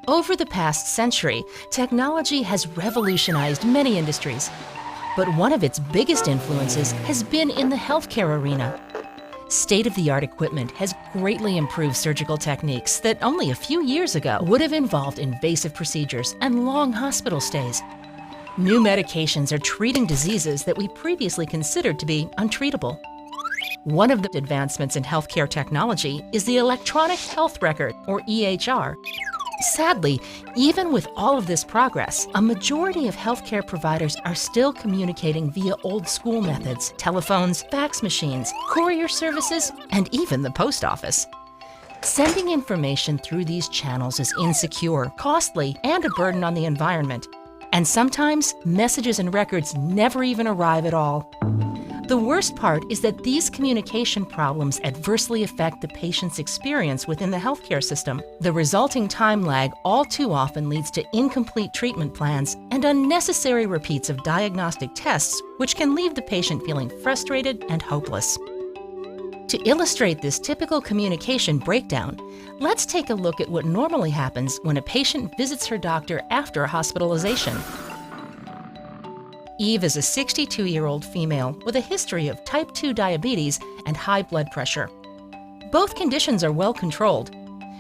Over the past century, technology has revolutionized many industries. But one of its biggest influences has been in the healthcare arena. State-of-the-art equipment has greatly improved surgical techniques that only a few years ago would have involved invasive procedures and long hospital stays. New medications are treating diseases that we previously considered to be untreatable. One of the advancements in healthcare technology is the electronic health record, or EHR. Sadly, even with all of this progress, a majority of healthcare providers are still communicating via old-school methods: telephones, fax machines, courier services, and even the post office. Sending information through these channels is insecure, costly, and a burden on the environment. And sometimes, messages and records never even arrive at all. The worst part is that these communication problems adversely affect the patient's experience within the healthcare system. The resulting time lag all too often leads to incomplete treatment plans and unnecessary repeats of diagnostic tests, which can leave the patient feeling frustrated and hopeless. To illustrate this typical communication breakdown, let's take a look at what normally happens when a patient visits her doctor after a hospitalization. Eve is a 62-year-old female with a history of type 2 diabetes and high blood pressure. Both conditions are well controlled.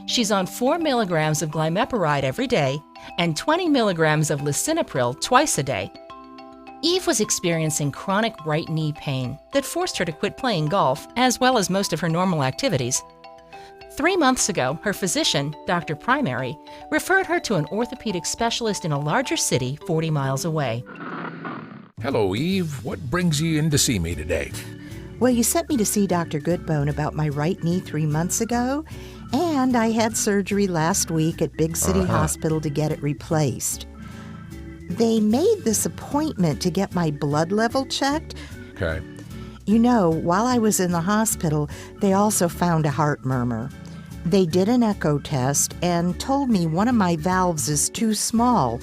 She's on 4 milligrams of glimepiride every day and 20 milligrams of lisinopril twice a day. Eve was experiencing chronic right knee pain that forced her to quit playing golf, as well as most of her normal activities. 3 months ago, her physician, Dr. Primary, referred her to an orthopedic specialist in a larger city 40 miles away. Hello, Eve. What brings you in to see me today? Well, you sent me to see Dr. Goodbone about my right knee 3 months ago, and I had surgery last week at Big City Hospital to get it replaced. They made this appointment to get my blood level checked. Okay. You know, while I was in the hospital, they also found a heart murmur. They did an echo test and told me one of my valves is too small,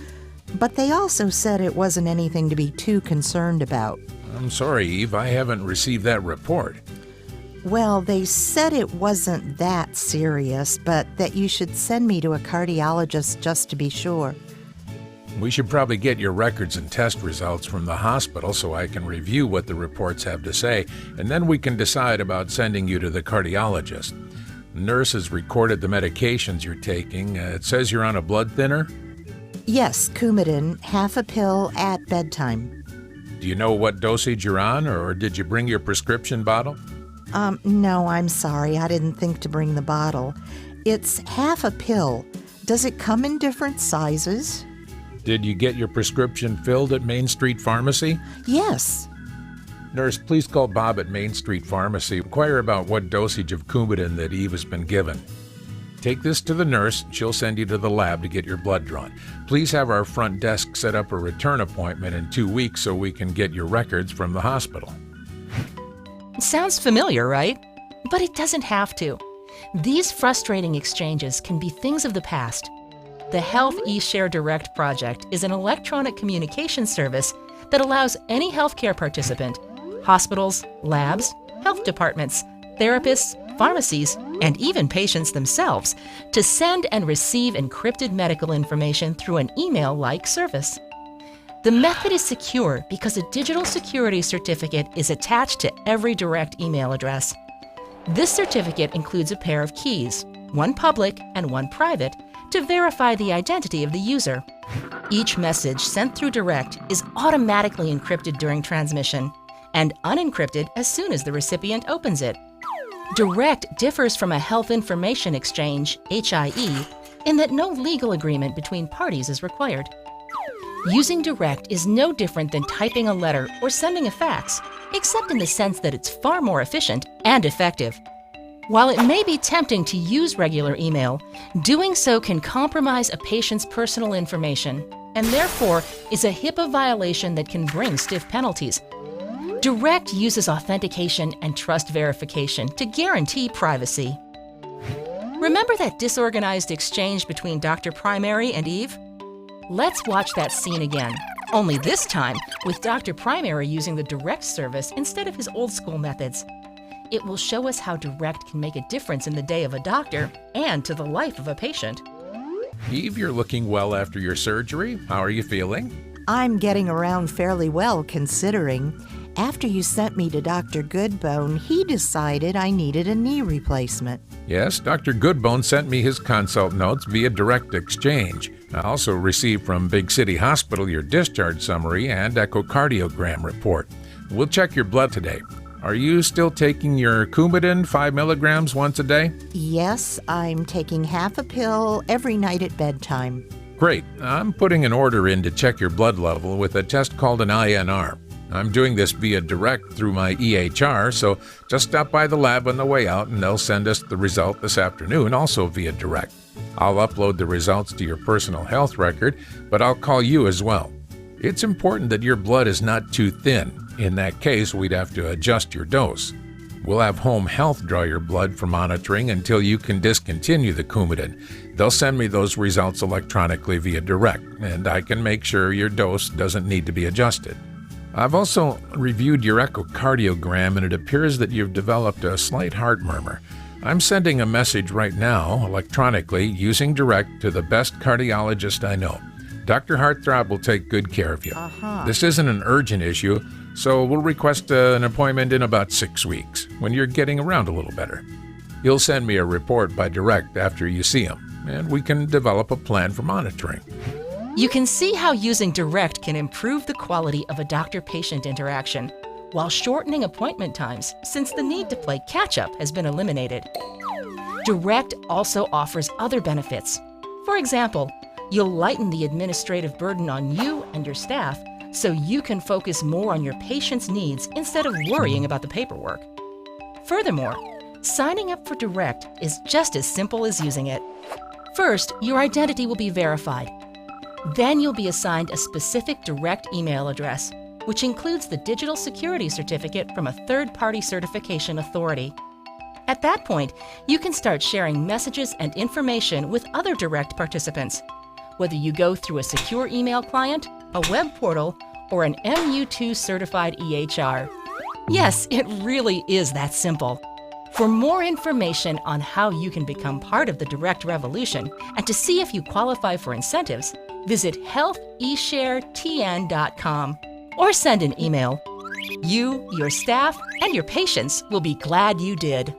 but they also said it wasn't anything to be too concerned about. I'm sorry, Eve. I haven't received that report. Well, they said it wasn't that serious, but that you should send me to a cardiologist just to be sure. We should probably get your records and test results from the hospital so I can review what the reports have to say, and then we can decide about sending you to the cardiologist. The nurse has recorded the medications you're taking. It says you're on a blood thinner? Yes, Coumadin, half a pill at bedtime. Do you know what dosage you're on, or did you bring your prescription bottle? No, I'm sorry. I didn't think to bring the bottle. It's half a pill. Does it come in different sizes? Did you get your prescription filled at Main Street Pharmacy? Yes. Nurse, please call Bob at Main Street Pharmacy. Inquire about what dosage of Coumadin that Eve has been given. Take this to the nurse. She'll send you to the lab to get your blood drawn. Please have our front desk set up a return appointment in 2 weeks so we can get your records from the hospital. Sounds familiar, right? But it doesn't have to. These frustrating exchanges can be things of the past. The Health eShare Direct project is an electronic communication service that allows any healthcare participant, hospitals, labs, health departments, therapists, pharmacies, and even patients themselves, to send and receive encrypted medical information through an email-like service. The method is secure because a digital security certificate is attached to every direct email address. This certificate includes a pair of keys, one public and one private, to verify the identity of the user. Each message sent through Direct is automatically encrypted during transmission and unencrypted as soon as the recipient opens it. Direct differs from a health information exchange, HIE, in that no legal agreement between parties is required. Using Direct is no different than typing a letter or sending a fax, except in the sense that it's far more efficient and effective. While it may be tempting to use regular email, doing so can compromise a patient's personal information and therefore is a HIPAA violation that can bring stiff penalties. Direct uses authentication and trust verification to guarantee privacy. Remember that disorganized exchange between Dr. Primary and Eve? Let's watch that scene again, only this time with Dr. Primary using the Direct service instead of his old-school methods. It will show us how Direct can make a difference in the day of a doctor and to the life of a patient. Eve, you're looking well after your surgery. How are you feeling? I'm getting around fairly well considering. After you sent me to Dr. Goodbone, he decided I needed a knee replacement. Yes, Dr. Goodbone sent me his consult notes via direct exchange. I also received from Big City Hospital your discharge summary and echocardiogram report. We'll check your blood today. Are you still taking your Coumadin 5 milligrams once a day? Yes, I'm taking half a pill every night at bedtime. Great. I'm putting an order in to check your blood level with a test called an INR. I'm doing this via direct through my EHR, so just stop by the lab on the way out and they'll send us the result this afternoon, also via direct. I'll upload the results to your personal health record, but I'll call you as well. It's important that your blood is not too thin. In that case, we'd have to adjust your dose. We'll have home health draw your blood for monitoring until you can discontinue the Coumadin. They'll send me those results electronically via direct, and I can make sure your dose doesn't need to be adjusted. I've also reviewed your echocardiogram, and it appears that you've developed a slight heart murmur. I'm sending a message right now, electronically, using direct to the best cardiologist I know. Dr. Heartthrob will take good care of you. This isn't an urgent issue, so we'll request an appointment in about 6 weeks, when you're getting around a little better. You'll send me a report by direct after you see him, and we can develop a plan for monitoring. You can see how using direct can improve the quality of a doctor-patient interaction while shortening appointment times since the need to play catch-up has been eliminated. Direct also offers other benefits. For example, you'll lighten the administrative burden on you and your staff so you can focus more on your patient's needs instead of worrying about the paperwork. Furthermore, signing up for Direct is just as simple as using it. First, your identity will be verified. Then you'll be assigned a specific direct email address, which includes the digital security certificate from a third-party certification authority. At that point, you can start sharing messages and information with other direct participants, whether you go through a secure email client, a web portal, or an MU2 certified EHR. Yes, it really is that simple. For more information on how you can become part of the Direct revolution and to see if you qualify for incentives, visit healthesharetn.com or send an email. You, your staff, and your patients will be glad you did.